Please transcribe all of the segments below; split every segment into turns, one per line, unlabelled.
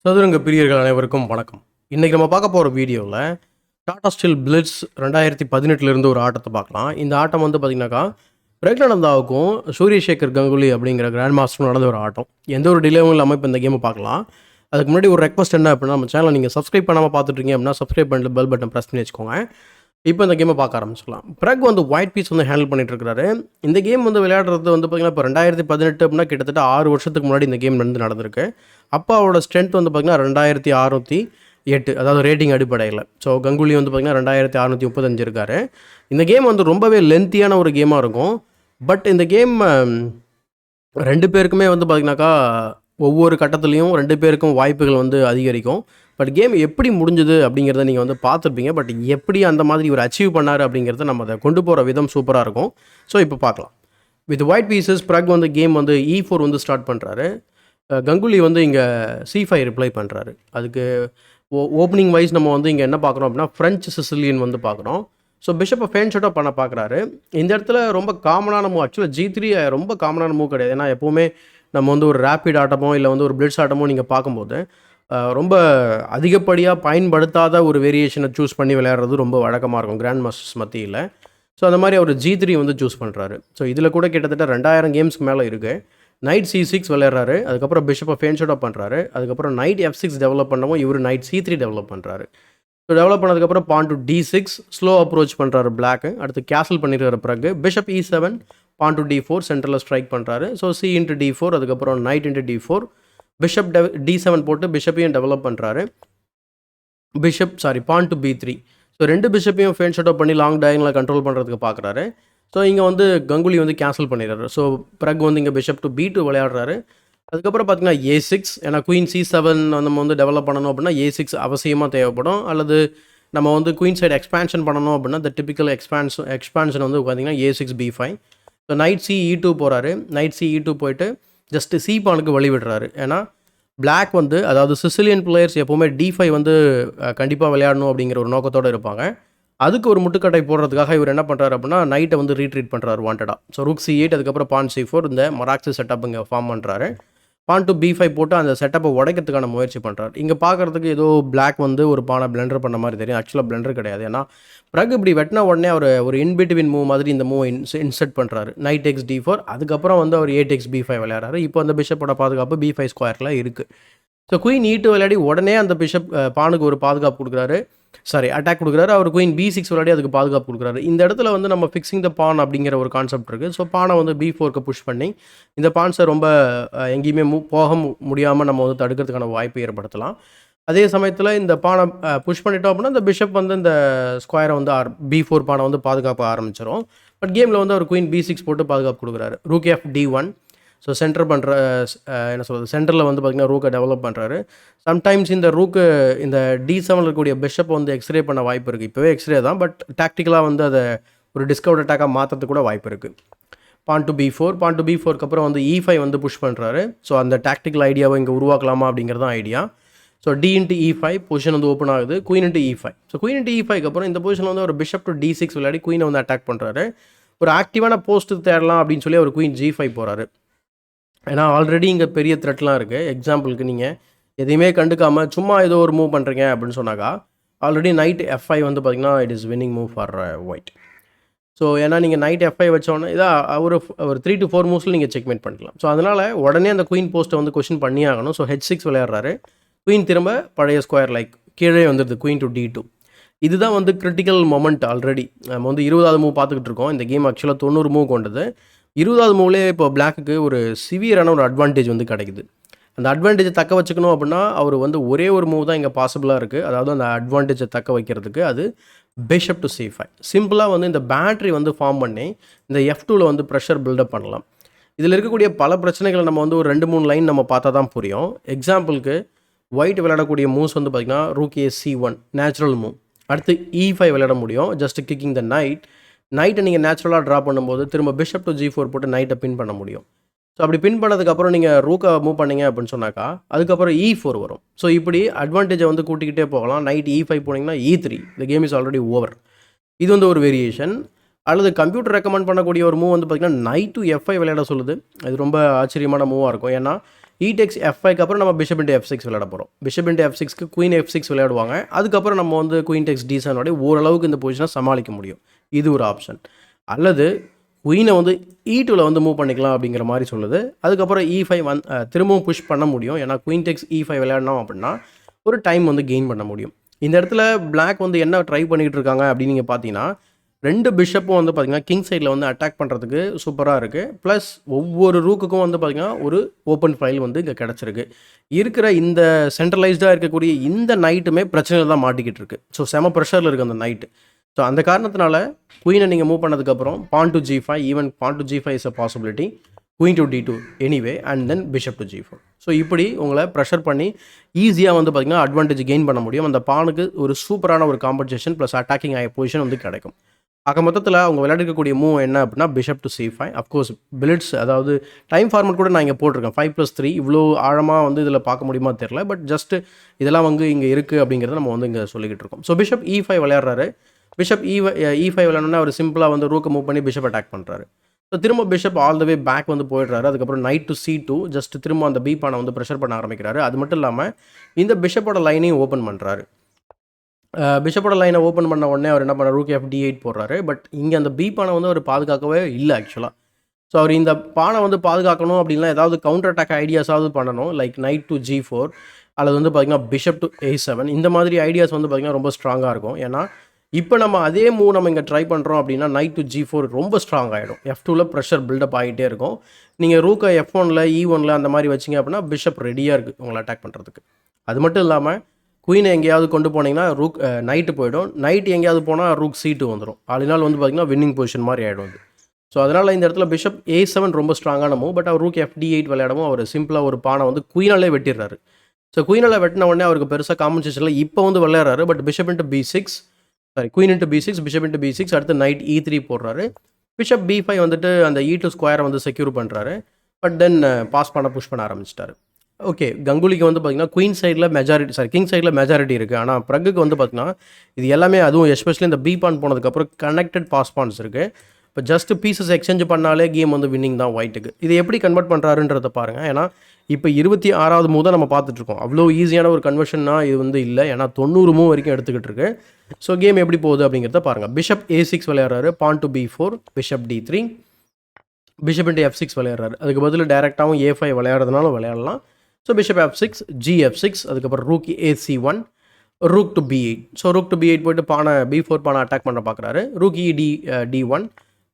சதுரங்க பிரியர்கள் அனைவருக்கும் வணக்கம். இன்றைக்கி நம்ம பார்க்க போகிற வீடியோவில் டாடா ஸ்டீல் பிளிட்ஸ் 2018 ஒரு ஆட்டத்தை பார்க்கலாம். இந்த ஆட்டம் வந்து பார்த்திங்கனாக்கா பிரக்ஞானந்தாவுக்கும் சூரியசேகர் கங்குலி அப்படிங்கிற கிராண்ட் மாஸ்டரும் நடந்த ஒரு ஆட்டம். எந்த ஒரு டிலேவும் இல்லாமல் இப்போ இந்த கேமை பார்க்கலாம். அதுக்கு முன்னாடி ஒரு ரெக்வஸ்ட் என்ன அப்படின்னா, நம்ம சேனலை நீங்கள் சப்ஸ்கிரைப் பண்ணாமல் பார்த்துட்ருக்கீங்க அப்படின்னா சப்ஸ்கிரைப் பண்ணிட்டு பெல் பட்டன் ப்ரெஸ் பண்ணி வச்சுக்கோங்க. இப்போ இந்த கேமை பார்க்க ஆரம்பிச்சிக்கலாம். பிரக் வந்து ஒயிட் பீஸ் வந்து ஹேண்டில் பண்ணிட்டு இருக்காரு. இந்த கேம் வந்து விளையாடுறது வந்து பார்த்திங்கன்னா இப்போ 2018 அப்படின்னா கிட்டத்தட்ட 6 வருஷத்துக்கு முன்னாடி இந்த கேம் நடந்திருக்கு. அப்போ அவரோட ஸ்ட்ரென்த் வந்து பார்த்திங்கன்னா 2608, அதாவது ரேட்டிங் அடிப்படையில். ஸோ கங்குலி வந்து பார்த்திங்கன்னா 2635 இருக்கார். இந்த கேம் வந்து ரொம்பவே லென்த்தியான ஒரு கேமாக இருக்கும். பட் இந்த கேம் 2 பேருக்குமே வந்து பார்த்திங்கனாக்கா ஒவ்வொரு கட்டத்துலேயும் 2 பேருக்கும் வாய்ப்புகள் வந்து அதிகரிக்கும். பட் கேம் எப்படி முடிஞ்சுது அப்படிங்கிறத நீங்கள் வந்து பார்த்துருப்பீங்க. பட் எப்படி அந்த மாதிரி இவர் அச்சீவ் பண்ணார் அப்படிங்கிறத நம்ம அதை கொண்டு போகிற விதம் சூப்பராக இருக்கும். ஸோ இப்போ பார்க்கலாம். வித் ஒயிட் பீசஸ் பிரக் வந்து கேம் வந்து E4 வந்து ஸ்டார்ட் பண்ணுறாரு. கங்குலி வந்து இங்கே C5 ரிப்ளை பண்ணுறாரு. அதுக்கு ஓப்பனிங் வைஸ் நம்ம வந்து இங்கே என்ன பார்க்குறோம் அப்படின்னா ஃப்ரெஞ்ச் சிசிலியன் வந்து பார்க்குறோம். ஸோ பிஷப்பை ஃபேன் ஷாட்டாக பண்ண பார்க்குறாரு. இந்த இடத்துல ரொம்ப காமனான மூவ். ஆக்சுவலாக G3 ரொம்ப காமனான மூவ் கிடையாது. ஏன்னா எப்போவுமே நம்ம வந்து ஒரு ரேப்பிட் ஆட்டமோ இல்லை வந்து ஒரு பிளிட்ஸ் ஆட்டமோ நீங்கள் பார்க்கும்போது ரொம்ப அதிகப்படியாக பயன்படுத்தாத ஒரு வேரியேஷனை சூஸ் பண்ணி விளையாடுறது ரொம்ப வழக்கமாக இருக்கும் கிராண்ட் மாஸ்டர்ஸ் மத்தியில். ஸோ அந்த மாதிரி அவர் G3 வந்து சூஸ் பண்ணுறாரு. ஸோ இதில் கூட கிட்டத்தட்ட 2000 கேம்ஸ்க்கு மேலே இருக்குது. Night C6 விளையாடுறாரு. அதுக்கப்புறம் பிஷப்பை ஃபேன் ஷாட்டாக பண்ணுறாரு. அதுக்கப்புறம் நைட் F6 டெவலப் பண்ணவும் இவர் நைட் C3 டெவலப் பண்ணுறாரு. ஸோ டெவலப் பண்ணதுக்கப்புறம் pawn to D6 slow approach பண்ணுறாரு பிளாக்கு. அடுத்து கேசல் பண்ணிடுற பிறகு bishop E7 porn to D4 சென்டரில் ஸ்ட்ரைக் பண்ணுறாரு. ஸோ C இன்ட்டு D4, அதுக்கப்புறம் night into D4, bishop D7 போட்டு பிஷப்பையும் டெவலப் பண்ணுறாரு. Pawn to B3. ஸோ 2 பிஷப்பையும் ஃபேன் ஷாட் பண்ணி லாங் டயங்கலை கண்ட்ரோல் பண்ணுறதுக்கு பார்க்குறாரு. ஸோ இங்கே வந்து கங்குலி வந்து கேன்சல் பண்ணிடுறாரு. ஸோ பிரக் வந்து இங்கே பிஷப் டு B2 விளையாடுறாரு. அதுக்கப்புறம் பார்த்தீங்கன்னா A6, ஏன்னா குயின் C7 நம்ம வந்து டெவலப் பண்ணணும் அப்படின்னா A6 அவசியமாக தேவைப்படும். அல்லது நம்ம வந்து குயின் சைடு எக்ஸ்பேன்ஷன் பண்ணணும் அப்படின்னா இந்த டிப்பிக்கல் எக்ஸ்பேன்ஷன் வந்து பார்த்தீங்கன்னா A6 B5. So night CE2 போகிறாரு. நைட் CE2 போயிட்டு ஜஸ்ட்டு C பானுக்கு வழி விடுறாரு. ஏன்னா பிளாக் வந்து, அதாவது சிசிலியன் பிளேயர்ஸ் எப்போவுமே D5 வந்து கண்டிப்பாக விளையாடணும் அப்படிங்கிற ஒரு நோக்கத்தோடு இருப்பாங்க. அதுக்கு ஒரு முட்டுக்கட்டை போடுறதுக்காக இவர் என்ன பண்ணுறாரு அப்படின்னா நைட்டை வந்து ரீட்ரீட் பண்ணுறாரு வாண்டடாக. ஸோ ரூக் C8, அதுக்கப்புறம் பான் C4 இந்த மராக்ஸி செட்டப் இங்கே ஃபார்ம் பண்ணுறாரு. பான் டு B5 போட்டு அந்த செட்டப்பை உடைக்கிறதுக்கான முயற்சி பண்ணுறாரு. இங்கே பார்க்குறதுக்கு ஏதோ பிளாக் வந்து ஒரு பானை பிளெண்டர் பண்ண மாதிரி தெரியும். ஆக்சுவலாக பிளெண்டர் கிடையாது. ஏன்னா பிரக் இப்படி வெட்டின உடனே அவர் ஒரு இன்பிட்வீன் மூவ் மாதிரி இந்த மூவ் இன்செர்ட் பண்ணுறாரு. நைட் X D4, அதுக்கப்புறம் வந்து அவர் 8X B5 விளையாடுறாரு. இப்போ அந்த பிஷப்போட பாதுகாப்பு B5 ஸ்கொயரில் இருக்குது. ஸோ குயின் E2 விளையாடி உடனே அந்த பிஷப் பானுக்கு ஒரு பாதுகாப்பு கொடுக்குறாரு. அட்டாக் கொடுக்குறாரு. அவர் குயின் B6 விளையாடி அதுக்கு பாதுகாப்பு கொடுக்குறாரு. இந்த இடத்துல வந்து நம்ம ஃபிக்ஸிங் த பான் அப்படிங்கிற ஒரு கான்செப்ட் இருக்குது. ஸோ பானை வந்து B4க்கு புஷ் பண்ணி இந்த பான்ஸை ரொம்ப எங்கேயுமே போக முடியாமல் நம்ம வந்து தடுக்கிறதுக்கான வாய்ப்பு ஏற்படுத்தலாம். அதே சமயத்தில் இந்த பானை புஷ் பண்ணிட்டோம் அப்படின்னா இந்த பிஷப் வந்து இந்த ஸ்கொயரை வந்து B4 பானை வந்து பாதுகாப்பு ஆரம்பிச்சிடும். பட் கேமில் வந்து அவர் குயின் B6 போட்டு பாதுகாப்பு கொடுக்குறாரு. Rook F D1. So centre பண்ணுற என்ன சொல்கிறது, சென்டரில் வந்து பார்த்திங்கன்னா ரூக்கை டெவலப் பண்ணுறாரு. சம்டைம்ஸ் இந்த ரூக்கு இந்த D7 இருக்கக்கூடிய பிஷப்பை வந்து எக்ஸ்ரே பண்ண வாய்ப்பு இருக்குது. இப்போவே எக்ஸ்ரே தான், பட் டாக்டிக்கலாக வந்து அதை ஒரு டிஸ்கவுண்ட் அட்டாக்காக மாற்றுறதுக்கு கூட வாய்ப்பு இருக்குது. பான் டு B4க்கு அப்புறம் வந்து E5 வந்து புஷ் பண்ணுறாரு. ஸோ அந்த டாக்டிக்கல் ஐடியாவை இங்கே உருவாக்கலாமா அப்படிங்கிறது தான் idea. So D into E5 position வந்து ஓப்பன் ஆகுது. Queen into E5. So queen into E5க்கு அப்புறம் இந்த பொசிஷனில் வந்து ஒரு பிஷப் டு D6 விளையாடி குயினை வந்து அட்டாக் பண்ணுறாரு. ஒரு ஆக்டிவான போஸ்ட்டு தேடலாம் அப்படின்னு சொல்லி அவர் குயின் G5 போகிறாரு. ஏன்னா ஆல்ரெடி இங்கே பெரிய த்ரெட்லாம் இருக்குது. எக்ஸாம்பிளுக்கு நீங்கள் எதையுமே கண்டுக்காமல் சும்மா ஏதோ ஒரு மூவ் பண்ணுறீங்க அப்படின்னு சொன்னாக்கா ஆல்ரெடி நைட் F5 வந்து பார்த்திங்கன்னா it is winning move for white. So ஏன்னா நீங்கள் நைட் F5 வச்சோன்னே இதாக ஒரு 3 to 4 மூவ்ஸில் நீங்கள் செக்மேட் பண்ணிக்கலாம். ஸோ அதனால் உடனே அந்த குயின் போஸ்ட்டை வந்து கொஷின் பண்ணி ஆகணும். So H6 விளையாடுறாரு. குயின் திரும்ப பழைய ஸ்கொயர் லைக் கீழே வந்துடுது குயின் டு D2. இதுதான் வந்து கிரிட்டிக்கல் மொமெண்ட். ஆல்ரெடி நம்ம வந்து 20வது மூவ் பார்த்துக்கிட்டு இருக்கோம். இந்த கேம் ஆக்சுவலாக 90 மூவ் கொண்டது. 20வது மூவ்லேயே இப்போ பிளாக்குக்கு ஒரு சிவியரான ஒரு அட்வான்டேஜ் வந்து கிடைக்குது. அந்த அட்வான்டேஜை தக்க வச்சுக்கணும் அப்படின்னா அவர் வந்து ஒரே ஒரு மூவ் தான் இங்கே பாசிபிளாக இருக்குது. அதாவது அந்த அட்வான்டேஜை தக்க வைக்கிறதுக்கு அது பிஷப் டு C5. சிம்பிளாக வந்து இந்த பேட்ரி வந்து ஃபார்ம் பண்ணி இந்த F2வில் வந்து ப்ரெஷர் பில்டப் பண்ணலாம். இதில் இருக்கக்கூடிய பல பிரச்சனைகளை நம்ம வந்து ஒரு 2-3 லைன் நம்ம பார்த்தா தான் புரியும். எக்ஸாம்பிளுக்கு ஒயிட் விளையாடக்கூடிய மூவ்ஸ் வந்து பார்த்திங்கன்னா ரூக் C1 நேச்சுரல் மூவ். அடுத்து E5 விளையாட முடியும், ஜஸ்ட் கிக்கிங் த நைட்டை நீங்கள் நேச்சுரலாக ட்ரா பண்ணும்போது திரும்ப பிஷப் டு G4 போட்டு நைட்டை பின் பண்ண முடியும். ஸோ அப்படி பின் பண்ணதுக்கப்புறம் நீங்கள் ரூக்கை மூவ் பண்ணிங்க அப்படின்னு சொன்னாக்கா அதுக்கப்புறம் E4 வரும். ஸோ இப்படி அட்வான்டேஜை வந்து கூட்டிக்கிட்டே போகலாம். நைட் E5 போனீங்கன்னா E3. இந்த கேம் இஸ் ஆல்ரெடி ஓவர். இது வந்து ஒரு வேரியேஷன். அல்லது கம்ப்யூட்டர் ரெக்கமெண்ட் பண்ணக்கூடிய ஒரு மூவ் வந்து பார்த்திங்கன்னா நைட் டு F5 விளையாட சொல்லுது. அது ரொம்ப ஆச்சரியமான மூவாக இருக்கும். ஏன்னா டேக்ஸ் F5க்கு அப்புறம் நம்ம பிஷப் இன்ட்டு F6 விளையாட போகிறோம். பிஷப் இன்ட்டு F6க்கு குயின் F6 விளையாடுவாங்க. அதுக்கப்புறம் நம்ம வந்து குயின் டெக்ஸ் D7 ஓட ஓரளவுக்கு இந்த பொசிஷனை சமாளிக்க முடியும். இது ஒரு ஆப்ஷன். அல்லது குயினை வந்து E2ல வந்து மூவ் பண்ணிக்கலாம் அப்படிங்கிற மாதிரி சொல்லுது. அதுக்கப்புறம் E5 திரும்பவும் புஷ் பண்ண முடியும். ஏன்னா குயின் டெக்ஸ் E5 விளையாடணும் அப்படின்னா ஒரு டைம் வந்து கெயின் பண்ண முடியும். இந்த இடத்துல பிளாக் வந்து என்ன ட்ரை பண்ணிகிட்டு இருக்காங்க அப்படின்னு நீங்கள் பார்த்தீங்கன்னா, 2 பிஷப்பும் வந்து பார்த்தீங்கன்னா கிங் சைடில் வந்து அட்டாக் பண்ணுறதுக்கு சூப்பராக இருக்குது. ப்ளஸ் ஒவ்வொரு ரூக்குக்கும் வந்து பார்த்தீங்கன்னா ஒரு ஓப்பன் ஃபைல் வந்து இங்கே கிடச்சிருக்கு. இருக்கிற இந்த சென்ட்ரலைஸ்டாக இருக்கக்கூடிய இந்த நைட்டுமே பிரச்சனையில் தான் மாட்டிக்கிட்டு இருக்குது. ஸோ செம ப்ரெஷரில் இருக்குது அந்த நைட்டு. ஸோ அந்த காரணத்தினால குயினை நீங்கள் மூவ் பண்ணதுக்கப்புறம் pawn to G5, even pawn to G5 is a possibility, queen to D2 anyway, and then bishop to G4. So இப்படி உங்களை ப்ரெஷர் பண்ணி ஈஸியாக வந்து பார்த்திங்கன்னா அட்வான்டேஜ் கெயின் பண்ண முடியும். அந்த பானுக்கு ஒரு சூப்பரான ஒரு காம்பன்சேஷன் ப்ளஸ் அட்டாக்கிங் பொசிஷன் வந்து கிடைக்கும். ஆக மொத்தத்தில் அவங்க விளையாடிருக்கக்கூடிய மூவ் என்ன அப்படின்னா bishop to C5. Of course Blitz, அதாவது டைம் ஃபார்மட் கூட நான் இங்கே போட்டிருக்கேன் 5+3. இவ்வளோ ஆழமாக வந்து இதில் பார்க்க முடியுமா தெரில, பட் ஜஸ்ட் இதெல்லாம் வந்து இங்கே இருக்குது அப்படிங்கிறத நம்ம வந்து இங்கே சொல்லிக்கிட்டு இருக்கோம். ஸோ பிஷப் E5 விளையாடுறாரு. பிஷப் E5 விளையாடணுன்னா அவர் சிம்பிளாக வந்து ரூக்கை மூவ் பண்ணி பிஷப் அட்டாக் பண்ணுறாரு. ஸோ திரும்ப bishop all the way back வந்து போயிடுறாரு. அதுக்கப்புறம் நைட் டு C2 ஜஸ்ட் திரும்ப அந்த பி பானை வந்து ப்ரெஷர் பண்ண ஆரம்பிக்கிறாரு. அது மட்டும் இல்லாமல் இந்த பிஷப்போட லைனையும் ஓப்பன் பண்ணுறாரு. பிஷப்போட லைனை ஓப்பன் பண்ண உடனே அவர் என்ன பண்ணார், ரூக் FD8 போடுறாரு. பட் இங்கே அந்த பி பானை வந்து அவர் பாதுகாக்கவே இல்லை ஆக்சுவலாக. ஸோ அவர் இந்த பானை வந்து பாதுகாக்கணும் அப்படின்னா ஏதாவது கவுண்டர் அட்டாக் ஐடியாஸாவது பண்ணணும். லைக் நைட் டு G4 அல்லது வந்து பார்த்திங்கன்னா பிஷப் டு A7. இந்த மாதிரி ஐடியாஸ் வந்து பார்த்திங்கன்னா ரொம்ப ஸ்ட்ராங்காக இருக்கும். ஏன்னா இப்போ நம்ம அதே மூவ் நம்ம இங்கே ட்ரை பண்ணுறோம் அப்படின்னா நைட் டு G4 ரொம்ப ஸ்ட்ராங் ஆகிடும். F2ல ப்ரெஷர் பில்டப் ஆகிட்டே இருக்கும். நீங்கள் ரூக்கை F1ல E1ல அந்த மாதிரி வச்சிங்க அப்படின்னா பிஷப் ரெடியாக இருக்குது உங்களை அட்டாக் பண்ணுறதுக்கு. அது மட்டும் இல்லாமல் குயினை எங்கேயாவது கொண்டு போனீங்கன்னா ரூக் நைட்டு போயிடும். நைட்டு எங்கேயாவது போனால் ரூக் C2 வந்துடும். ஆளினால் வந்து பார்த்திங்கன்னா வின்னிங் பொசிஷன் மாதிரி ஆகிடும் அது. ஸோ அதனால் இந்த இடத்துல பிஷப் A7 ரொம்ப ஸ்ட்ராங்கான move. But our rook FD8 விளையாடவும் அவர் சிம்பிளாக ஒரு பானை வந்து குயினாலே வெட்டிடுறாரு. ஸோ குயினால் வெட்டின உடனே அவருக்கு பெருசாக காம்பன்சேஷனில் இப்போ வந்து விளையாடுறாரு. But bishop into B6, sorry queen into B6, bishop into B6, அடுத்து நைட் E3 போடுறாரு. பிஷப் B5 வந்துட்டு அந்த E2 ஸ்கொயரை வந்து செக்யூர் பண்ணுறாரு. பட் தென் பாஸ் பண்ண புஷ் பண்ண ஆரம்பிச்சிட்டாரு. ஓகே, கங்குலிக்கு வந்து பார்த்திங்கன்னா குயின் சைடில் மெஜாரிட்டி, சாரி கிங் சைடில் மெஜாரிட்டி இருக்குது. ஆனால் ப்ரக்குக்கு வந்து பார்த்திங்கன்னா இது எல்லாமே, அதுவும் எஸ்பெஷலி இந்த பி பான் போனதுக்கப்புறம் கனெக்டட் பாஸ் பான்ஸ் இருக்குது. இப்போ ஜஸ்ட் பீசஸ் எக்ஸ்சேஞ்ச் பண்ணாலே கேம் வந்து வின்னிங் தான் ஒயிட்டுக்கு. இது எப்படி கன்வெர்ட் பண்ணுறாருன்றதை பாருங்கள். ஏன்னா இப்போ 26வது மூவ் தான் நம்ம பார்த்துட்ருக்கோம். அவ்வளோ ஈஸியான ஒரு கன்வர்ஷன்னா இது வந்து இல்லை. ஏன்னா 90 மூவ் வரைக்கும் எடுத்துக்கிட்டு இருக்கு. ஸோ கேம் எப்படி போகுது அப்படிங்கிறத பாருங்கள். பிஷப் A6 விளையாடுறாரு, pawn to B4, bishop D3, bishop into F6 விளையாடுறாரு. அதுக்கு பதில் டேரெக்டாகவும் A5 விளையாடுறதுனாலும் விளையாடலாம். ஸோ பிஷப் F6, GF6, அதுக்கப்புறம் rook AC1, rook to B8. So rook to B8 போய்ட்டு பானை B4 பானை அட்டாக் பண்ண பார்க்குறாரு. Rook D1,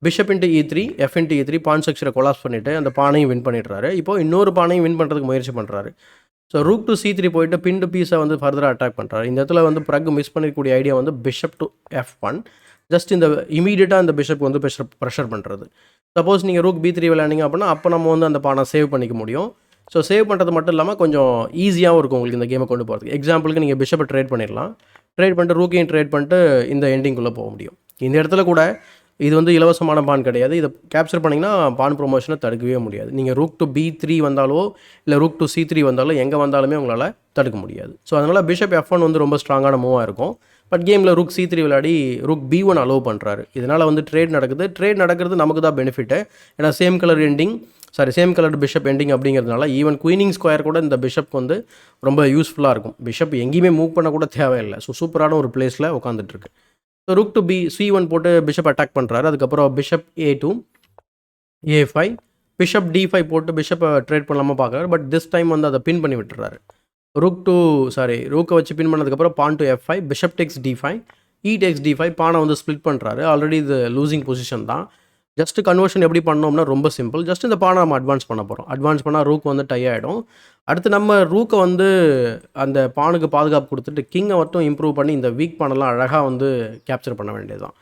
bishop into E3, F into E3, பான் ஸ்ட்ரக்சரை கொலாப்ஸ் பண்ணிவிட்டு அந்த பானையும் வின் பண்ணிடுறாரு. இப்போ இன்னொரு பானையும் வின் பண்ணுறதுக்கு முயற்சி பண்ணுறாரு. ஸோ ரூக் டு C3 போய்ட்டு பின் டு பீஸை வந்து ஃபர்தராக அட்டாக் பண்ணுறாரு. இந்த இடத்துல வந்து ப்ரக் மிஸ் பண்ணிக்கூடிய ஐடியா வந்து பிஷப் டு F1. ஜஸ்ட் இந்த இமீடியட்டாக அந்த பிஷப் வந்து ப்ரெஷர் பண்ணுறது. சப்போஸ் நீங்கள் ரூக் B3 விளையாண்டிங்க அப்படின்னா அப்போ நம்ம வந்து அந்த பானை சேவ் பண்ணிக்க முடியும். ஸோ சேவ் பண்ணுறது மட்டும் இல்லாமல் கொஞ்சம் ஈஸியாகவும் இருக்கும் உங்களுக்கு இந்த கேமை கொண்டு போகிறதுக்கு. எக்ஸாம்பிளுக்கு நீங்கள் பிஷப்பை ட்ரேட் பண்ணிடலாம். ட்ரேட் பண்ணிட்டு ரூக்கையும் ட்ரேட் பண்ணிட்டு இந்த எண்டிங்குள்ளே போக முடியும். இந்த இடத்துல கூட இது வந்து இலவசமான பான் கிடையாது. இதை கேப்சர் பண்ணிங்கன்னா பான் ப்ரொமோஷனை தடுக்கவே முடியாது. நீங்கள் ரூக் டு B3 வந்தாலோ இல்லை ரூக் டு C3 வந்தாலோ எங்கே வந்தாலுமே உங்களால் தடுக்க முடியாது. ஸோ அதனால் பிஷப் F1 வந்து ரொம்ப ஸ்ட்ராங்கான மூவாக இருக்கும். பட் கேமில் ரூக் C3 விளையாடி ரூக் B1 அலோவ் பண்ணுறாரு. இதனால் வந்து ட்ரேட் நடக்குது. ட்ரேட் நடக்கிறது நமக்கு தான் பெனிஃபிட்டு. ஏன்னா சேம் கலர் பிஷப் எண்டிங் அப்படிங்கிறதுனால ஈவன் குயினிங் ஸ்கொயர் கூட இந்த பிஷப் வந்து ரொம்ப யூஸ்ஃபுல்லாக இருக்கும். பிஷப் எங்கேயுமே மூவ் பண்ண கூட தேவையில்லை. ஸோ சூப்பரான ஒரு பிளேஸில் உட்காந்துட்ருக்கு. ஸோ ரூக் டு C1 போட்டு பிஷப் அட்டாக் பண்ணுறாரு. அதுக்கப்புறம் bishop A2, A5, bishop D5 போட்டு பிஷப்பை ட்ரேட் பண்ணாமல் பார்க்குறாரு. பட் திஸ் டைம் வந்து அதை பின் பண்ணி விட்டுறாரு. ரூக்கை வச்சு பின் பண்ணதுக்கப்புறம் pawn to F5, bishop Tex D5, Tex D5, பானை வந்து ஸ்ப்ளிட் பண்ணுறாரு. ஆல்ரெடி இது லூசிங் பொசிஷன் தான். ஜஸ்ட் கன்வர்ஷன் எப்படி பண்ணோம்னா ரொம்ப சிம்பிள். ஜஸ்ட் இந்த பானை நம்ம அட்வான்ஸ் பண்ண போகிறோம். அட்வான்ஸ் பண்ணால் ரூக் வந்து டை ஆகிடும். அடுத்து நம்ம ரூக்கை வந்து அந்த பானுக்கு பாதுகாப்பு கொடுத்துட்டு கிங்கை மட்டும் இம்ப்ரூவ் பண்ணி இந்த வீக் பானெல்லாம் அழகாக வந்து கேப்சர் பண்ண வேண்டியது தான்.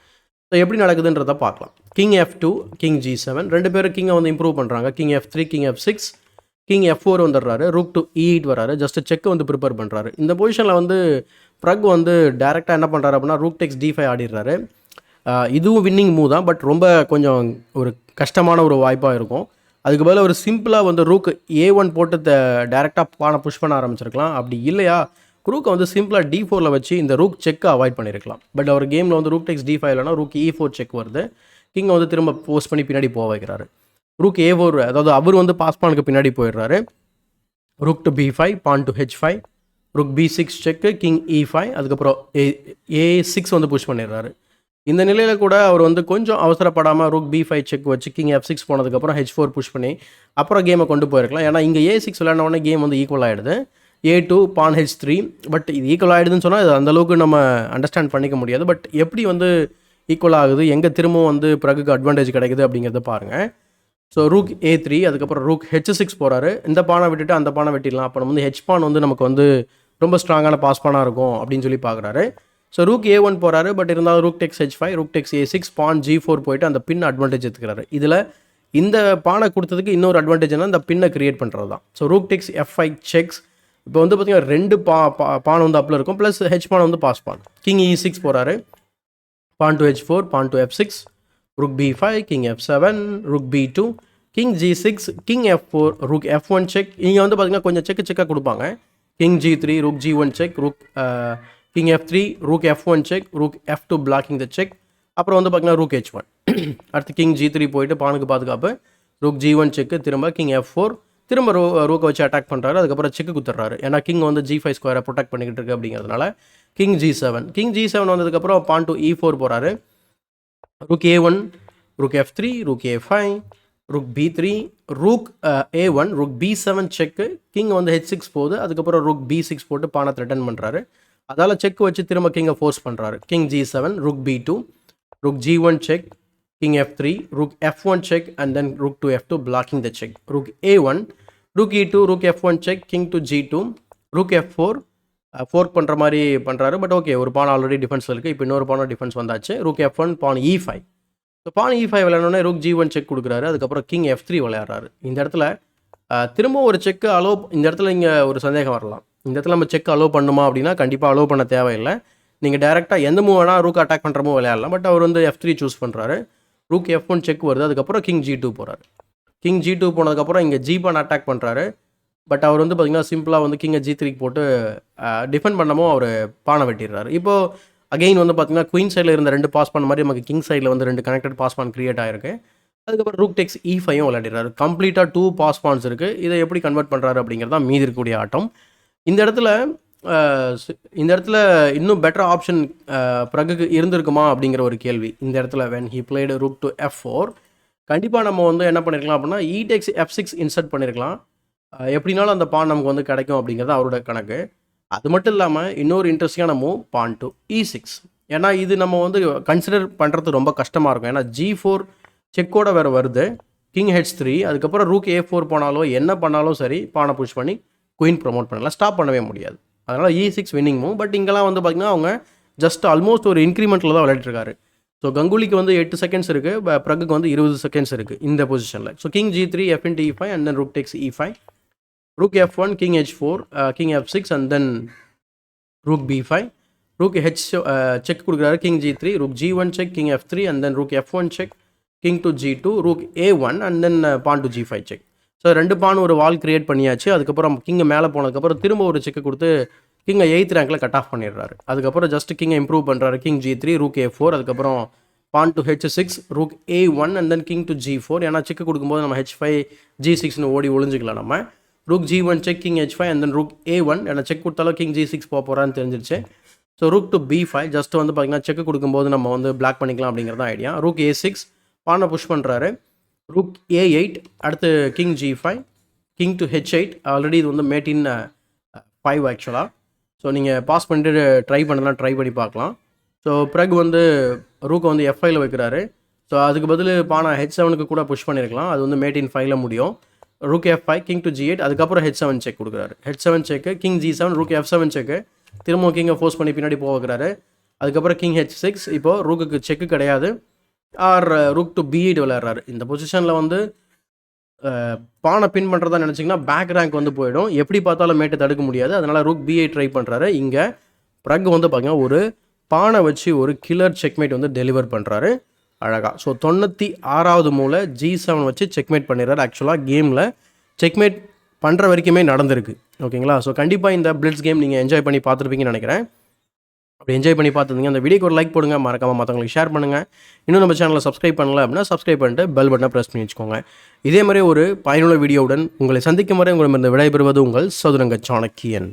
ஸோ எப்படி நடக்குதுன்றதை பார்க்கலாம். கிங் F2, கிங் G7, ரெண்டு பேரும் கிங்கை வந்து இம்ப்ரூவ் பண்ணுறாங்க. King F3, king F6, king F4 வந்துடுறாரு. ரூக் டு E8 வராரு. ஜஸ்ட் செக்கை வந்து ப்ரிப்பேர் பண்ணுறாரு. இந்த பொசிஷனில் வந்து ப்ரக் வந்து டேரெக்டாக என்ன பண்ணுறாரு அப்படின்னா ரூக் டெக்ஸ் D5 ஆடிடுறாரு. இதுவும் வின்னிங் மூவ் தான். பட் ரொம்ப கொஞ்சம் ஒரு கஷ்டமான ஒரு வாய்ப்பாக இருக்கும். அதுக்கு பதிலாக ஒரு சிம்பிளாக வந்து ரூக் A1 போட்டு டேரெக்டாக பானை புஷ் பண்ண ஆரம்பிச்சிருக்கலாம். அப்படி இல்லையா ரூக்கை வந்து சிம்பிளாக D4ல வச்சு இந்த ரூக் செக்கை அவாய்ட் பண்ணியிருக்கலாம். பட் அவர் கேமில் வந்து ரூக் டெக்ஸ் D5 இல்லைனா ரூக் E4 செக் வருது. கிங்கை வந்து திரும்ப போஸ்ட் பண்ணி பின்னாடி போக வைக்கிறாரு. ரூக் A4, அதாவது அவர் வந்து பாஸ் பானுக்கு பின்னாடி போயிடுறாரு. Rook to B5, pawn to H5, rook B6 check, king E5, அதுக்கப்புறம் A6 வந்து புஷ் பண்ணிடுறாரு. இந்த நிலையில் கூட அவர் வந்து கொஞ்சம் அவசரப்படாமல் ரூக் B5 செக் வச்சு கிங் F6 போனதுக்கப்புறம் H4 புஷ் பண்ணி அப்புறம் கேமை கொண்டு போயிருக்கலாம். ஏன்னா இங்கே A6 விளையாடினோடனே கேம் வந்து ஈக்குவல் ஆகிடுது. A2 பான் H3, பட் இது ஈக்குவல் ஆகிடுதுன்னு சொன்னால் அது அந்தளவுக்கு நம்ம அண்டர்ஸ்டாண்ட் பண்ணிக்க முடியாது. பட் எப்படி வந்து ஈக்குவல் ஆகுது, எங்கே திரும்பவும் வந்து பிறகுக்கு அட்வான்டேஜ் கிடைக்குது அப்படிங்கிறத பாருங்கள். ஸோ ரூக் A3, அதுக்கப்புறம் ரூக் H6 போகிறாரு. இந்த பானை விட்டுட்டு அந்த பானை வெட்டிடலாம். அப்போ நம்ம வந்து H பான் வந்து நமக்கு வந்து ரொம்ப ஸ்ட்ராங்கான பாஸ் பானாக இருக்கும் அப்படின்னு சொல்லி பார்க்குறாரு. ஸோ ரூக் A1 போகிறாரு. பட் இருந்தாலும் ரூக் டெக்ஸ் H5, ரூக் டெக்ஸ் A6, பான் G4 போயிட்டு அந்த பின் அட்வான்டேஜ் எடுத்துக்கிறாரு. இதில் இந்த பானை கொடுத்ததுக்கு இன்னொரு அட்வான்டேஜ்னா இந்த பின்னை கிரியேட் பண்ணுறது தான். ஸோ ரூக் டெக்ஸ் F5 செக்ஸ். இப்போ வந்து பார்த்திங்கன்னா 2 பான் வந்து அப்பில் இருக்கும், ப்ளஸ் H பான் வந்து பாஸ் பான். கிங் E6 போகிறாரு. Pawn to H4, pawn to F6, rook B5, king F7, rook B2, king G6, king F4, rook F1 check. இங்கே வந்து பார்த்தீங்கன்னா கொஞ்சம் செக்காக கொடுப்பாங்க. king G3, rook G1 check, rook king F3, rook F1 check, rook F2 blocking the check. அப்புறம் வந்து பார்த்தீங்கன்னா rook H1. அடுத்து king G3 போயிட்டு பானுக்கு பாதுகாப்பு, rook G1 check, திரும்ப king F4, திரும்ப ரூக்கை வச்சு அட்டாக் பண்ணுறாரு. அதுக்கப்புறம் செக்கு குத்துறாரு. ஏன்னா கிங் வந்து G5 ஸ்கொயரை ப்ரொடெக்ட் பண்ணிக்கிட்டு இருக்கு அப்படிங்கிறதுனால king G7. king G7 வந்ததுக்கப்புறம் பான் டு E4 போகிறாரு. rook A1, rook F3, rook A5, rook B3, rook A1, rook B7 செக்கு. கிங் வந்து H6 போகுது. அதுக்கப்புறம் rook B6 போட்டு பானை த்ரெட்டன் பண்ணுறாரு. அதால் செக் வச்சு திரும்ப கிங்கை ஃபோர்ஸ் பண்ணுறாரு. King G7, rook B2, rook G1 check, king F3, rook F1 check, and then rook to F2 blocking the check. rook A1, rook E2, rook F1 check, king to G2, rook F4 fork பண்ணுற மாதிரி பண்ணுறாரு. But okay, ஒரு பான் already டிஃபென்ஸில் இருக்குது. இப்போ இன்னொரு பானோட defence வந்தாச்சு. Rook F1, pawn E5. So pawn E5 விளையாடனே ரூக் G1 செக் கொடுக்குறாரு. அதுக்கப்புறம் கிங் F3 விளையாடுறாரு. இந்த இடத்துல திரும்ப ஒரு செக்கு அலோவ். இந்த இடத்துல இங்கே ஒரு சந்தேகம் வரலாம். இந்த இடத்துல நம்ம செக் அலோவ் பண்ணுமா அப்படின்னா கண்டிப்பாக அலோவ் பண்ண தேவையில்லை. நீங்கள் டேரெக்டாக எந்த மூவ் வேணால் ரூக் அட்டாக் பண்ணுற மூவ் விளையாடலாம். பட் அவர் வந்து F3 சூஸ் பண்ணுறாரு. ரூக் F1 செக் வருது. அதுக்கப்புறம் கிங் G2 போகிறாரு. கிங் G2 போனதுக்கப்புறம் இங்கே G பான் அட்டாக் பண்ணுறாரு. பட் அவர் வந்து பார்த்திங்கன்னா சிம்பிளாக வந்து கிங்கை G3 போட்டு டிஃபெண்ட் பண்ணமோ அவர் பானை வெட்டிடுறாரு. இப்போது அகெயின் வந்து பார்த்திங்கன்னா குயின் சைடில் இருந்த 2 பாஸ் பண்ண மாதிரி நமக்கு கிங் சைடில் வந்து 2 கனெக்டட் பாஸ் பான் கிரியேட் ஆகிருக்கு. அதுக்கப்புறம் ரூக் டெக்ஸ் E5யும் விளையாடுறாரு. கம்ப்ளீட்டாக 2 பாஸ் பான்ஸ் இருக்குது. இதை எப்படி கன்வெர்ட் பண்ணுறாரு அப்படிங்கிறது தான் மீதி இருக்கக்கூடிய ஆட்டம். இந்த இடத்துல இன்னும் பெட்டர் ஆப்ஷன் பிறகு இருந்திருக்குமா அப்படிங்கிற ஒரு கேள்வி. இந்த இடத்துல when he played rook to F4 கண்டிப்பாக நம்ம வந்து என்ன பண்ணியிருக்கலாம் அப்படின்னா E takes F6 இன்சர்ட் பண்ணியிருக்கலாம். எப்படினாலும் அந்த பான் நமக்கு வந்து கிடைக்கும் அப்படிங்கிறது அவரோட கணக்கு. அது மட்டும் இல்லாமல் இன்னொரு இன்ட்ரெஸ்டிங்கான மூவ் பான் டு E6. ஏன்னா இது நம்ம வந்து கன்சிடர் பண்ணுறது ரொம்ப கஷ்டமாக இருக்கும். ஏன்னா G4 செக்கோட வேறு வருது, கிங் H3, அதுக்கப்புறம் ரூக் A4 போனாலும் என்ன பண்ணாலும் சரி பானை புஷ் பண்ணி குயின் ப்ரொமோட் பண்ணலாம், ஸ்டாப் பண்ணவே முடியாது. அதனால் E6 வின்னிங் மூவ். பட் இங்கெல்லாம் வந்து பார்த்திங்கன்னா அவங்க ஜஸ்ட் ஆல்மோஸ்ட் ஒரு இன்க்ரிமெண்ட்டில் தான் விளையாட்டுருக்காரு. ஸோ கங்குலிக்கு வந்து 8 செகண்ட்ஸ் இருக்குது, பிரகுக்கு வந்து 20 செகண்ட்ஸ் இருக்குது இந்த பொசிஷனில். So king G3, F into E5, and then rook Tex E5, rook F1, king H4, king F6, and then rook B5, rook H check கொடுக்குறாரு. king G3, rook G1 check, king F3, and then rook F1 check, king to G2, rook A1, and then pawn to G5 check. So 2 பான் ஒரு வால் create பண்ணியாச்சு. அதுக்கப்புறம் கிங்கை மேலே போனதுக்கப்புறம் திரும்ப ஒரு செக்கு கொடுத்து கிங்கை 8th ரேங்கில் cut off பண்ணிடுறாரு. அதுக்கப்புறம் ஜஸ்ட் கிங்கை இம்ப்ரூவ் பண்ணுறாரு. king G3, rook A4, அதுக்கப்புறம் பான் to H6, rook A1, and then king to G4. ஏன்னா செக்கு கொடுக்கும்போது நம்ம H5 G6னு ஓடி ஒளிஞ்சிக்கலாம் நம்ம. rook G1 check, king H5, and then rook A1. ஏன்னா செக் கொடுத்தாலும் king G6 போகிறான்னு தெரிஞ்சிருச்சு. So rook to B5 just வந்து பார்த்திங்கன்னா செக்கு கொடுக்கும்போது நம்ம வந்து பிளாக் பண்ணிக்கலாம் அப்படிங்கிறது ஐடியா. rook A6 பானை புஷ் பண்ணுறாரு. rook A8, அடுத்து king G5, king to H8. Already இது வந்து மேட் இன் 5 ஆக்சுவலாக. ஸோ நீங்கள் பாஸ் பண்ணிட்டு ட்ரை பண்ணி பார்க்கலாம். ஸோ பிறகு வந்து ரூக்கை வந்து F5ல வைக்கிறாரு. ஸோ அதுக்கு பதில் பானை H7க்கு கூட புஷ் பண்ணியிருக்கலாம். அது வந்து மேட் இன் 5ல முடியும். rook F5, king to G8, அதுக்கப்புறம் H7 செக் கொடுக்குறாரு. H7 செக்கு, king G7, rook F7 செக்கு, திரும்ப கிங்கை ஃபோர்ஸ் பண்ணி பின்னாடி போக வைக்கிறாரு. அதுக்கப்புறம் king H6. இப்போது ரூக்குக்கு செக்கு கிடையாது, ஆர் rook to B8 விளையாடுறாரு. இந்த பொசிஷனில் வந்து பானை பின் பண்ணுறதா நினச்சிங்கன்னா பேக் ரேங்க் வந்து போயிடும். எப்படி பார்த்தாலும் மேட்டை தடுக்க முடியாது. அதனால் rook B8 ட்ரை பண்ணுறாரு. இங்கே பிரக் வந்து பார்த்திங்கன்னா ஒரு பானை வச்சு ஒரு கில்லர் செக்மேட் வந்து டெலிவர் பண்ணுறாரு அழகாக. ஸோ 96வது மூலை G7 வச்சு செக்மேட் பண்ணிடுறாரு. ஆக்சுவலாக கேமில் செக்மேட் பண்ணுற வரைக்குமே நடந்திருக்கு. ஓகேங்களா? ஸோ கண்டிப்பாக இந்த பிளிட்ஸ் கேம் நீங்கள் என்ஜாய் பண்ணி பார்த்துருப்பீங்கன்னு நினைக்கிறேன். அப்படி என்ஜாய் பண்ணி பார்த்துருந்தீங்க. அந்த வீடியோக்கு ஒரு லைக் போடுங்க, மறக்காமல் மற்றவங்களுக்கு ஷேர் பண்ணுங்கள். இன்னும் நம்ம சேனலை சப்ஸ்கிரைப் பண்ணல அப்படின்னா சப்ஸ்கிரைப் பண்ணிட்டு பெல் பட்டனை ப்ரெஸ் பண்ணி வச்சுக்கோங்க. இதே மாதிரி ஒரு பயனுள்ள வீடியோவுடன் உங்களை சந்திக்கும் வரை உங்களிடமிருந்து விடைபெறுவது உங்கள் சதுரங்க சாணக்கியன்.